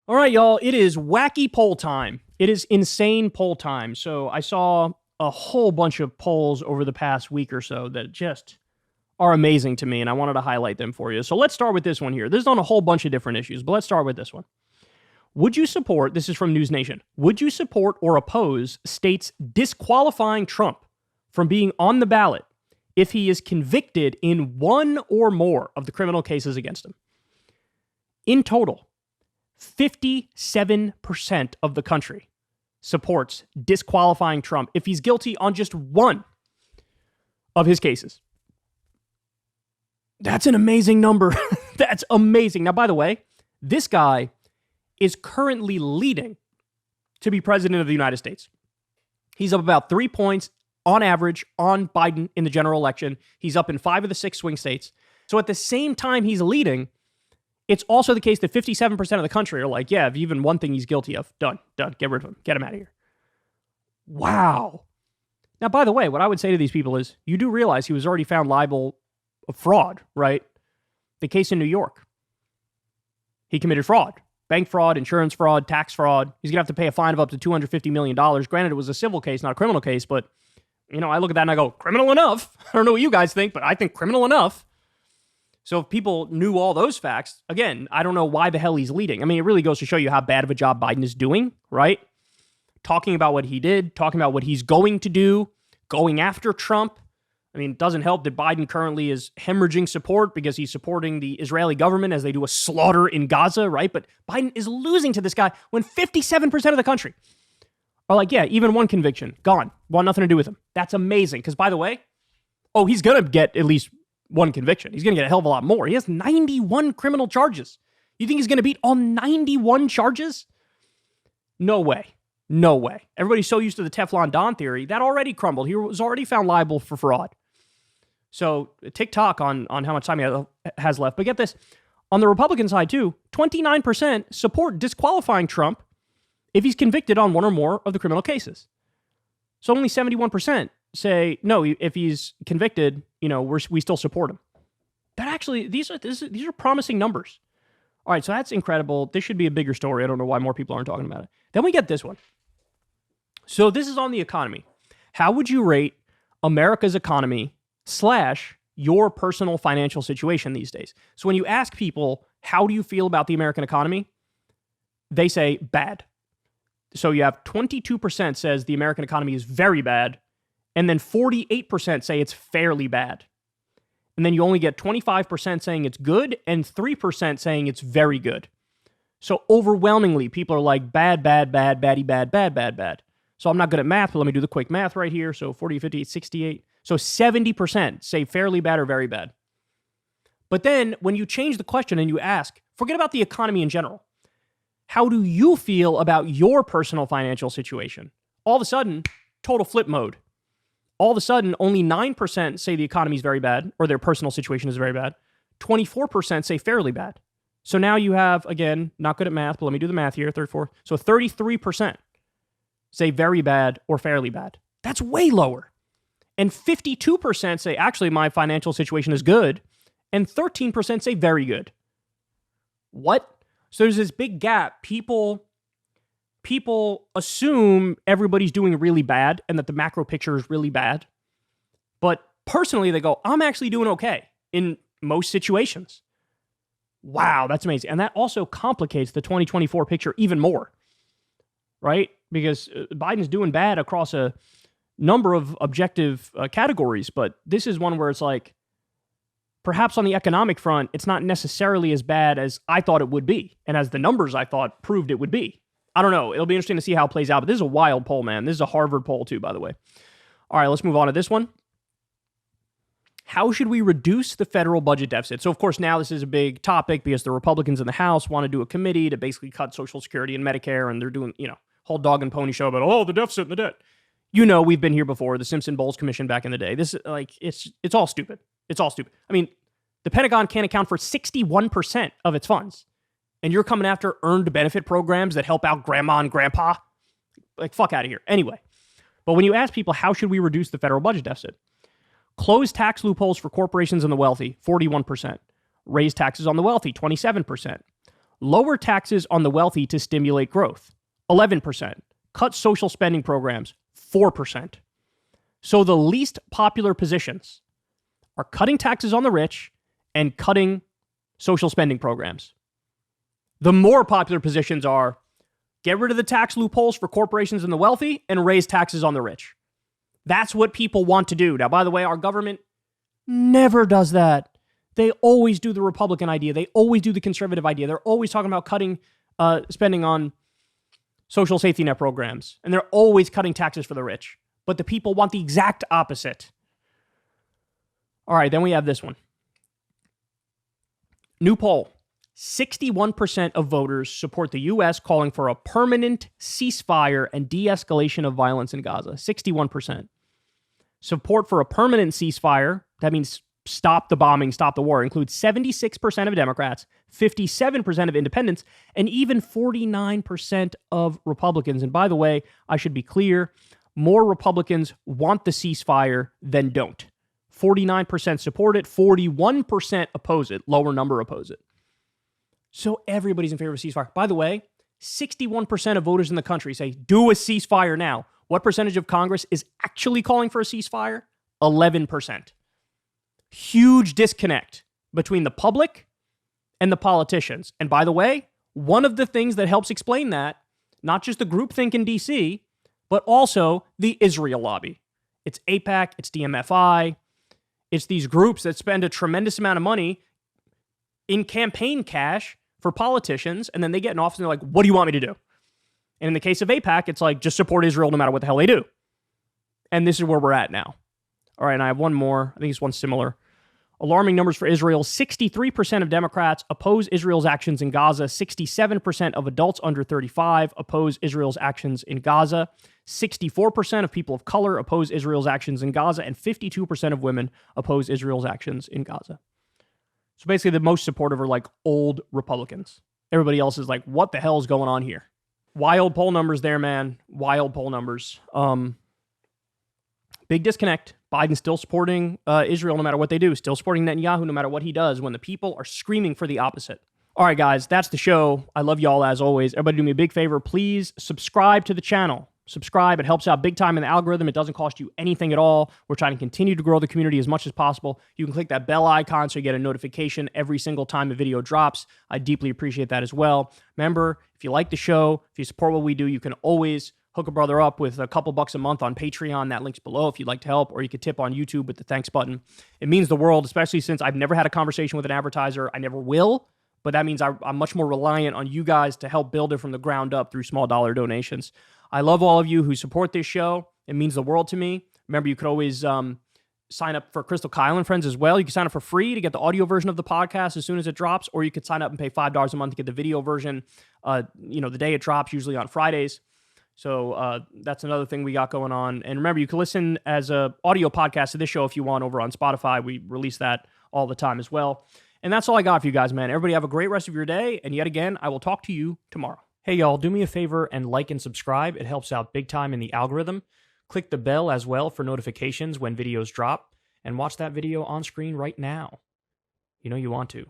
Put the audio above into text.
All right, y'all, it is wacky poll time. It is insane poll time. So I saw a whole bunch of polls over the past week or so that just are amazing to me, and I wanted to highlight them for you. So let's start with this one here. This is on a whole bunch of different issues, but let's start with this one. Would you support, this is from News Nation, would you support or oppose states disqualifying Trump from being on the ballot if he is convicted in one or more of the criminal cases against him? In total, 57% of the country supports disqualifying Trump if he's guilty on just one of his cases. That's an amazing number. That's amazing. Now, by the way, this guy is currently leading to be president of the United States. He's up about 3 points on average on Biden in the general election. He's up in 5 of the 6 swing states. So at the same time he's leading, it's also the case that 57% of the country are like, yeah, if even one thing he's guilty of, done, get rid of him, get him out of here. Wow. Now, by the way, what I would say to these people is, you do realize he was already found liable of fraud, right? The case in New York. He committed fraud, bank fraud, insurance fraud, tax fraud. He's going to have to pay a fine of up to $250 million. Granted, it was a civil case, not a criminal case, but, you know, I look at that and I go, criminal enough. I don't know what you guys think, but I think criminal enough. So if people knew all those facts, again, I don't know why the hell he's leading. I mean, it really goes to show you how bad of a job Biden is doing, right? Talking about what he did, talking about what he's going to do, going after Trump. I mean, it doesn't help that Biden currently is hemorrhaging support because he's supporting the Israeli government as they do a slaughter in Gaza, right? But Biden is losing to this guy when 57% of the country are like, yeah, even one conviction, gone. Want nothing to do with him. That's amazing. Because by the way, he's going to get at least one conviction. He's going to get a hell of a lot more. He has 91 criminal charges. You think he's going to beat all 91 charges? No way. No way. Everybody's so used to the Teflon Don theory. That already crumbled. He was already found liable for fraud. So tick-tock on how much time he has left. But get this. On the Republican side, too, 29% support disqualifying Trump if he's convicted on one or more of the criminal cases. So only 71% say, no, if he's convicted, you know, we still support him. That actually, these are promising numbers. All right, so that's incredible. This should be a bigger story. I don't know why more people aren't talking about it. Then we get this one. So this is on the economy. How would you rate America's economy / your personal financial situation these days? So when you ask people, how do you feel about the American economy? They say bad. So you have 22% says the American economy is very bad, and then 48% say it's fairly bad. And then you only get 25% saying it's good and 3% saying it's very good. So overwhelmingly, people are like bad, bad, bad, baddie, bad, bad, bad, bad. So I'm not good at math, but let me do the quick math right here. So 40, 50, 68. So 70% say fairly bad or very bad. But then when you change the question and you ask, forget about the economy in general. How do you feel about your personal financial situation? All of a sudden, total flip mode. All of a sudden, only 9% say the economy is very bad or their personal situation is very bad. 24% say fairly bad. So now you have, again, not good at math, but let me do the math here, 34. So 33% say very bad or fairly bad. That's way lower. And 52% say, actually, my financial situation is good. And 13% say very good. What? So there's this big gap. People assume everybody's doing really bad and that the macro picture is really bad. But personally, they go, I'm actually doing okay in most situations. Wow, that's amazing. And that also complicates the 2024 picture even more, right? Because Biden's doing bad across a number of objective categories, but this is one where it's like, perhaps on the economic front, it's not necessarily as bad as I thought it would be, and as the numbers I thought proved it would be. I don't know. It'll be interesting to see how it plays out, but this is a wild poll, man. This is a Harvard poll, too, by the way. All right, let's move on to this one. How should we reduce the federal budget deficit? So, of course, now this is a big topic because the Republicans in the House want to do a committee to basically cut Social Security and Medicare, and they're doing, whole dog and pony show about, the deficit and the debt. We've been here before, the Simpson-Bowles Commission back in the day. This, it's all stupid. It's all stupid. I mean, the Pentagon can't account for 61% of its funds. And you're coming after earned benefit programs that help out grandma and grandpa? Like, fuck out of here. Anyway, but when you ask people, how should we reduce the federal budget deficit? Close tax loopholes for corporations and the wealthy, 41%. Raise taxes on the wealthy, 27%. Lower taxes on the wealthy to stimulate growth, 11%. Cut social spending programs, 4%. So the least popular positions are cutting taxes on the rich and cutting social spending programs. The more popular positions are get rid of the tax loopholes for corporations and the wealthy and raise taxes on the rich. That's what people want to do. Now, by the way, our government never does that. They always do the Republican idea. They always do the conservative idea. They're always talking about cutting spending on social safety net programs. And they're always cutting taxes for the rich. But the people want the exact opposite. All right, then we have this one. New poll. 61% of voters support the U.S. calling for a permanent ceasefire and de-escalation of violence in Gaza. 61%. Support for a permanent ceasefire, that means stop the bombing, stop the war, includes 76% of Democrats, 57% of independents, and even 49% of Republicans. And by the way, I should be clear, more Republicans want the ceasefire than don't. 49% support it, 41% oppose it, lower number oppose it. So everybody's in favor of a ceasefire. By the way, 61% of voters in the country say, do a ceasefire now. What percentage of Congress is actually calling for a ceasefire? 11%. Huge disconnect between the public and the politicians. And by the way, one of the things that helps explain that, not just the groupthink in DC, but also the Israel lobby. It's AIPAC, it's DMFI, it's these groups that spend a tremendous amount of money in campaign cash for politicians, and then they get in office and they're like, what do you want me to do? And in the case of AIPAC, it's like, just support Israel no matter what the hell they do. And this is where we're at now. All right, and I have one more. I think it's one similar. Alarming numbers for Israel. 63% of Democrats oppose Israel's actions in Gaza. 67% of adults under 35 oppose Israel's actions in Gaza. 64% of people of color oppose Israel's actions in Gaza. And 52% of women oppose Israel's actions in Gaza. So basically the most supportive are like old Republicans. Everybody else is like, what the hell is going on here? Wild poll numbers there, man. Wild poll numbers. Big disconnect. Biden's still supporting Israel no matter what they do. Still supporting Netanyahu no matter what he does when the people are screaming for the opposite. All right, guys, that's the show. I love y'all as always. Everybody do me a big favor. Please subscribe to the channel. Subscribe. It helps out big time in the algorithm. It doesn't cost you anything at all. We're trying to continue to grow the community as much as possible. You can click that bell icon so you get a notification every single time a video drops. I deeply appreciate that as well. Remember, if you like the show, if you support what we do, you can always hook a brother up with a couple bucks a month on Patreon. That link's below if you'd like to help, or you could tip on YouTube with the thanks button. It means the world, especially since I've never had a conversation with an advertiser. I never will, but that means I'm much more reliant on you guys to help build it from the ground up through small dollar donations. I love all of you who support this show. It means the world to me. Remember, you could always sign up for Crystal Kyle and Friends as well. You can sign up for free to get the audio version of the podcast as soon as it drops, or you could sign up and pay $5 a month to get the video version, the day it drops, usually on Fridays. So that's another thing we got going on. And remember, you can listen as a audio podcast to this show if you want over on Spotify. We release that all the time as well. And that's all I got for you guys, man. Everybody have a great rest of your day. And yet again, I will talk to you tomorrow. Hey, y'all, do me a favor and like and subscribe. It helps out big time in the algorithm. Click the bell as well for notifications when videos drop. And watch that video on screen right now. You know you want to.